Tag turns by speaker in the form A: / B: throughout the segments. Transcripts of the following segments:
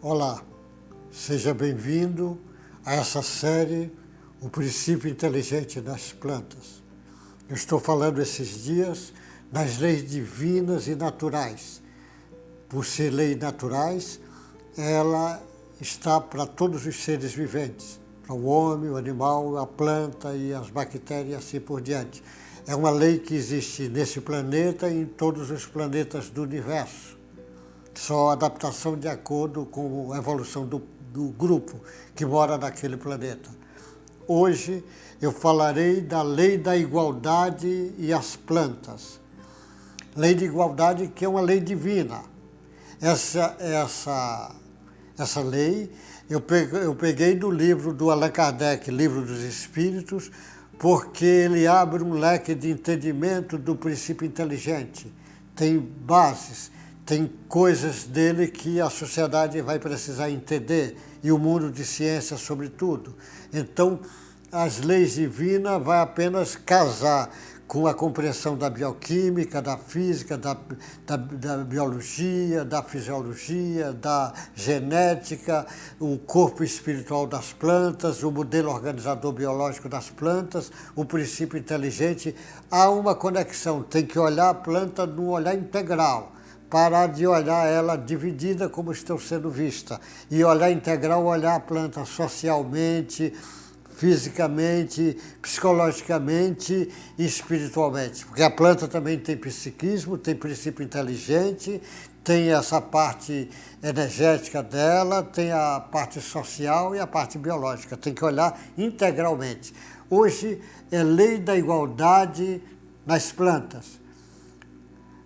A: Olá, seja bem-vindo a essa série O Princípio Inteligente das Plantas. Eu estou falando esses dias das leis divinas e naturais. Por ser leis naturais, ela está para todos os seres viventes, para o homem, o animal, a planta e as bactérias e assim por diante. É uma lei que existe nesse planeta e em todos os planetas do universo. Só adaptação de acordo com a evolução do grupo que mora naquele planeta. Hoje eu falarei da lei da igualdade e as plantas. Lei de igualdade que é uma lei divina. Essa lei eu peguei do livro do Allan Kardec, Livro dos Espíritos, porque ele abre um leque de entendimento do princípio inteligente. Tem bases. Tem coisas dele que a sociedade vai precisar entender, e o mundo de ciência sobretudo. Então, as leis divinas vai apenas casar com a compreensão da bioquímica, da física, da biologia, da fisiologia, da genética, o corpo espiritual das plantas, o modelo organizador biológico das plantas, o princípio inteligente. Há uma conexão, tem que olhar a planta num olhar integral. Parar de olhar ela dividida como estão sendo vista e olhar integral, olhar a planta socialmente, fisicamente, psicologicamente e espiritualmente. Porque a planta também tem psiquismo, tem princípio inteligente, tem essa parte energética dela, tem a parte social e a parte biológica. Tem que olhar integralmente. Hoje é lei da igualdade nas plantas.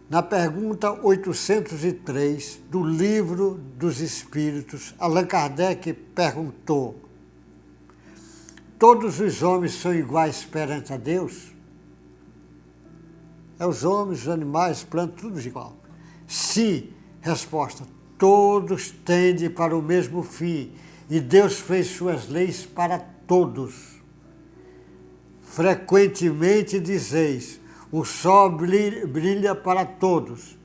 A: Na pergunta 803 do Livro dos Espíritos, Allan Kardec perguntou: todos os homens são iguais perante a Deus? É os homens, os animais, as plantas, tudo igual. Sim, resposta, todos tendem para o mesmo fim e Deus fez suas leis para todos. Frequentemente dizeis: o sol brilha para todos,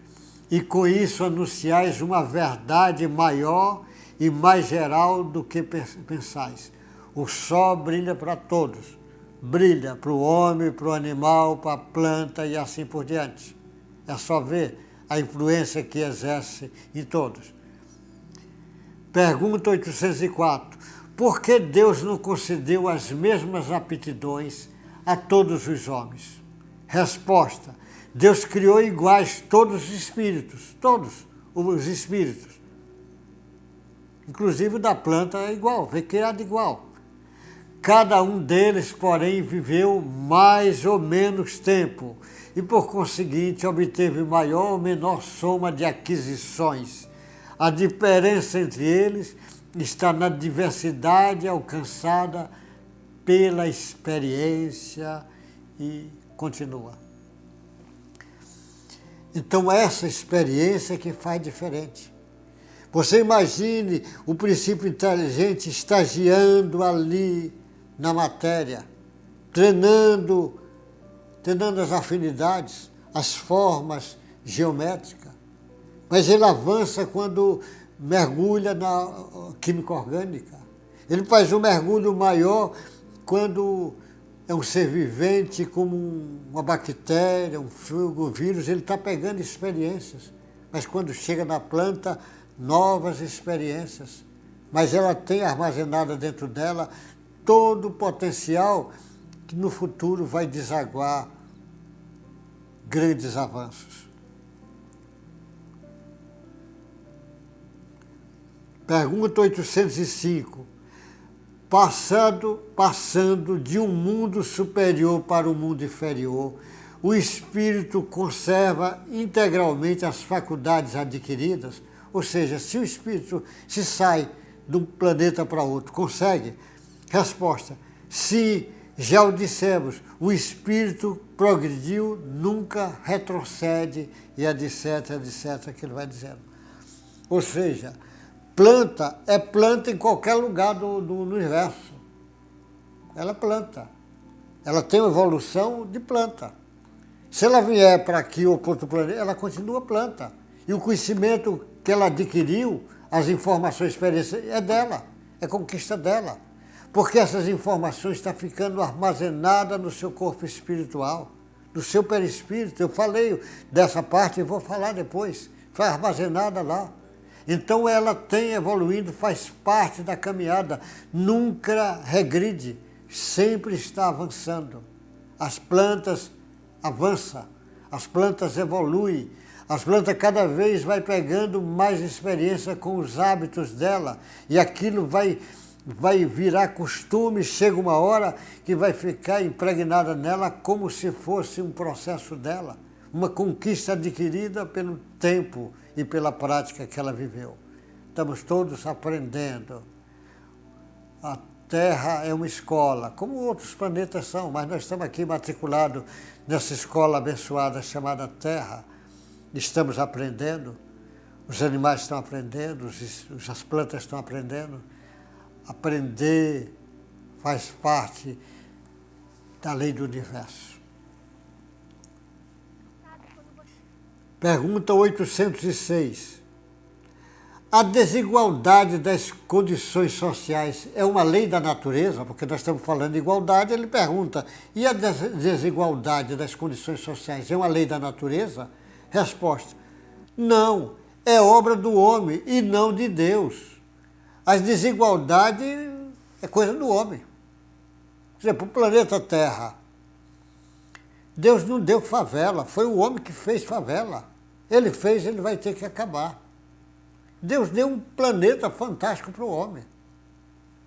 A: e com isso anunciais uma verdade maior e mais geral do que pensais. O sol brilha para todos, brilha para o homem, para o animal, para a planta e assim por diante. É só ver a influência que exerce em todos. Pergunta 804. Por que Deus não concedeu as mesmas aptidões a todos os homens? Resposta: Deus criou iguais todos os espíritos, todos os espíritos. Inclusive o da planta é igual, foi criado igual. Cada um deles, porém, viveu mais ou menos tempo e, por conseguinte, obteve maior ou menor soma de aquisições. A diferença entre eles está na diversidade alcançada pela experiência e continua. Então, essa experiência que faz diferente. Você imagine o princípio inteligente estagiando ali na matéria, treinando as afinidades, as formas geométricas. Mas ele avança quando mergulha na química orgânica. Ele faz um mergulho maior quando é um ser vivente, como uma bactéria, um fungo, um vírus, ele está pegando experiências. Mas quando chega na planta, novas experiências. Mas ela tem armazenada dentro dela todo o potencial que no futuro vai desaguar grandes avanços. Pergunta 805. Passando de um mundo superior para um mundo inferior, o espírito conserva integralmente as faculdades adquiridas? Ou seja, se o espírito se sai de um planeta para outro, consegue? Resposta: sim, já o dissemos, o espírito progrediu, nunca retrocede, e etc, que ele vai dizendo. Ou seja, planta é planta em qualquer lugar do universo. Ela é planta. Ela tem uma evolução de planta. Se ela vier para aqui ou para outro planeta, ela continua planta. E o conhecimento que ela adquiriu as informações, experiências, é dela, é conquista dela. Porque essas informações estão ficando armazenadas no seu corpo espiritual, no seu perispírito. Eu falei dessa parte e vou falar depois. Foi armazenada lá. Então ela tem evoluído, faz parte da caminhada, nunca regride, sempre está avançando. As plantas avançam, as plantas evoluem, as plantas cada vez vai pegando mais experiência com os hábitos dela e aquilo vai virar costume, chega uma hora que vai ficar impregnada nela como se fosse um processo dela, uma conquista adquirida pelo tempo e pela prática que ela viveu. Estamos todos aprendendo. A Terra é uma escola, como outros planetas são, mas nós estamos aqui matriculados nessa escola abençoada chamada Terra. Estamos aprendendo, os animais estão aprendendo, as plantas estão aprendendo. Aprender faz parte da lei do universo. Pergunta 806. A desigualdade das condições sociais é uma lei da natureza? Porque nós estamos falando de igualdade, ele pergunta, e a desigualdade das condições sociais é uma lei da natureza? Resposta, não, é obra do homem e não de Deus. As desigualdades é coisa do homem. Por exemplo, o planeta Terra. Deus não deu favela, foi o homem que fez favela. Ele fez, ele vai ter que acabar. Deus deu um planeta fantástico para o homem.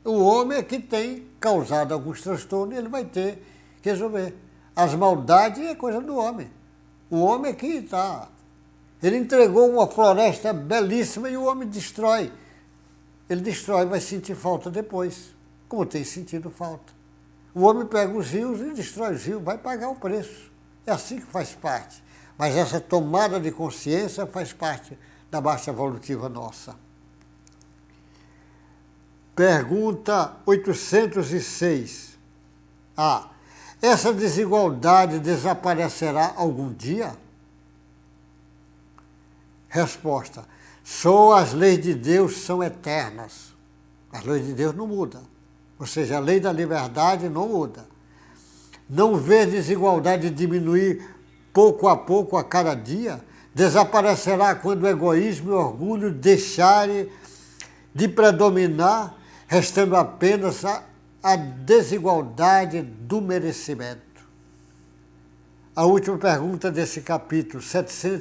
A: O homem é que tem causado alguns transtornos e ele vai ter que resolver. As maldades é coisa do homem. O homem é que está. Ele entregou uma floresta belíssima e o homem destrói. Ele destrói, vai sentir falta depois, como tem sentido falta. O homem pega os rios e destrói os rios, vai pagar o preço. É assim que faz parte. Mas essa tomada de consciência faz parte da baixa evolutiva nossa. Pergunta 806. A. Essa desigualdade desaparecerá algum dia? Resposta. Só as leis de Deus são eternas. As leis de Deus não mudam. Ou seja, a lei da liberdade não muda. Não vê desigualdade diminuir pouco a cada dia? Desaparecerá quando o egoísmo e o orgulho deixarem de predominar, restando apenas a desigualdade do merecimento. A última pergunta desse capítulo,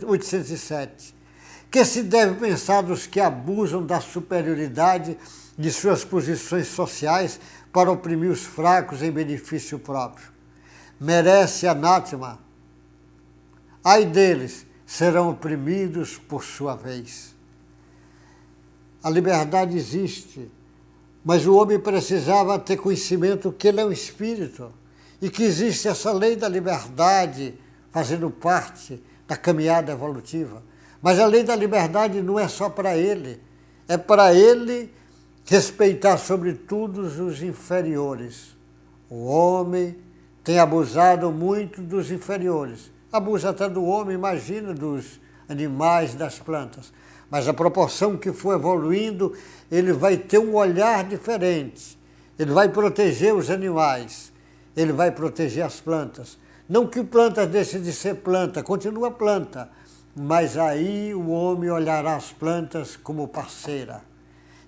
A: 807. Que se deve pensar dos que abusam da superioridade de suas posições sociais para oprimir os fracos em benefício próprio? Merece anátema. Ai deles, serão oprimidos por sua vez. A liberdade existe, mas o homem precisava ter conhecimento que ele é um espírito e que existe essa lei da liberdade fazendo parte da caminhada evolutiva. Mas a lei da liberdade não é só para ele, é para ele respeitar sobretudo os inferiores. O homem tem abusado muito dos inferiores. Abusa até do homem, imagina, dos animais, das plantas. Mas a proporção que for evoluindo, ele vai ter um olhar diferente. Ele vai proteger os animais, ele vai proteger as plantas. Não que plantas deixem de ser planta, continua planta. Mas aí o homem olhará as plantas como parceira.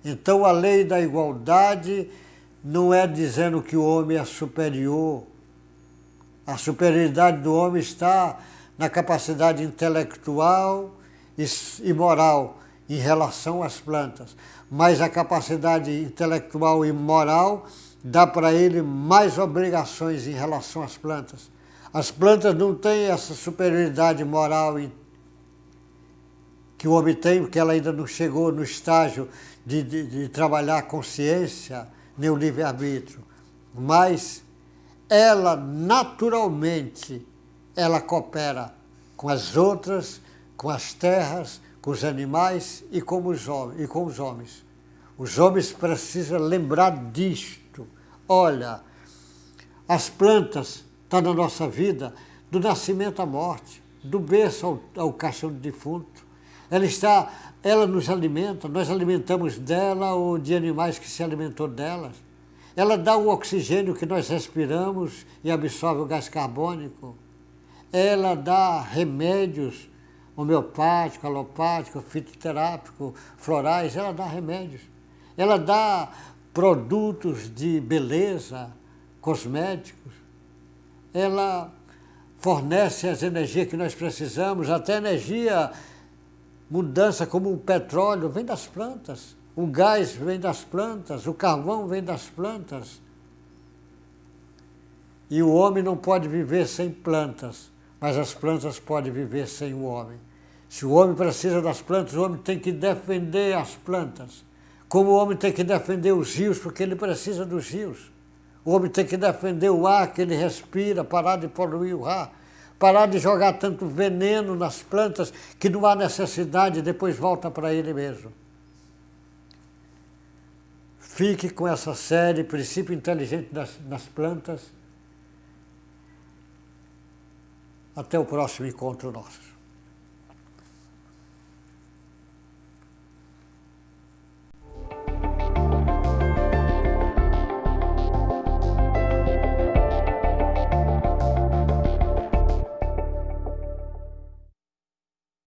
A: Então a lei da igualdade não é dizendo que o homem é superior. A superioridade do homem está na capacidade intelectual e moral em relação às plantas. Mas a capacidade intelectual e moral dá para ele mais obrigações em relação às plantas. As plantas não têm essa superioridade moral que o homem tem, porque ela ainda não chegou no estágio de trabalhar a consciência, nem o livre-arbítrio. Mas ela, naturalmente, ela coopera com as outras, com as terras, com os animais e com os homens. Os homens precisam lembrar disto. Olha, as plantas estão na nossa vida do nascimento à morte, do berço ao caixão do defunto. Ela está Ela nos alimenta, nós alimentamos dela ou de animais que se alimentou delas. Ela dá o oxigênio que nós respiramos e absorve o gás carbônico. Ela dá remédios homeopáticos, alopáticos, fitoterápicos, florais, ela dá remédios. Ela dá produtos de beleza, cosméticos. Ela fornece as energias que nós precisamos, até energia, mudança como o petróleo, vem das plantas. O gás vem das plantas, o carvão vem das plantas. E o homem não pode viver sem plantas, mas as plantas podem viver sem o homem. Se o homem precisa das plantas, o homem tem que defender as plantas. Como o homem tem que defender os rios, porque ele precisa dos rios. O homem tem que defender o ar que ele respira, parar de poluir o ar, parar de jogar tanto veneno nas plantas que não há necessidade e depois volta para ele mesmo. Fique com essa série Princípio Inteligente nas Plantas. Até o próximo encontro nosso.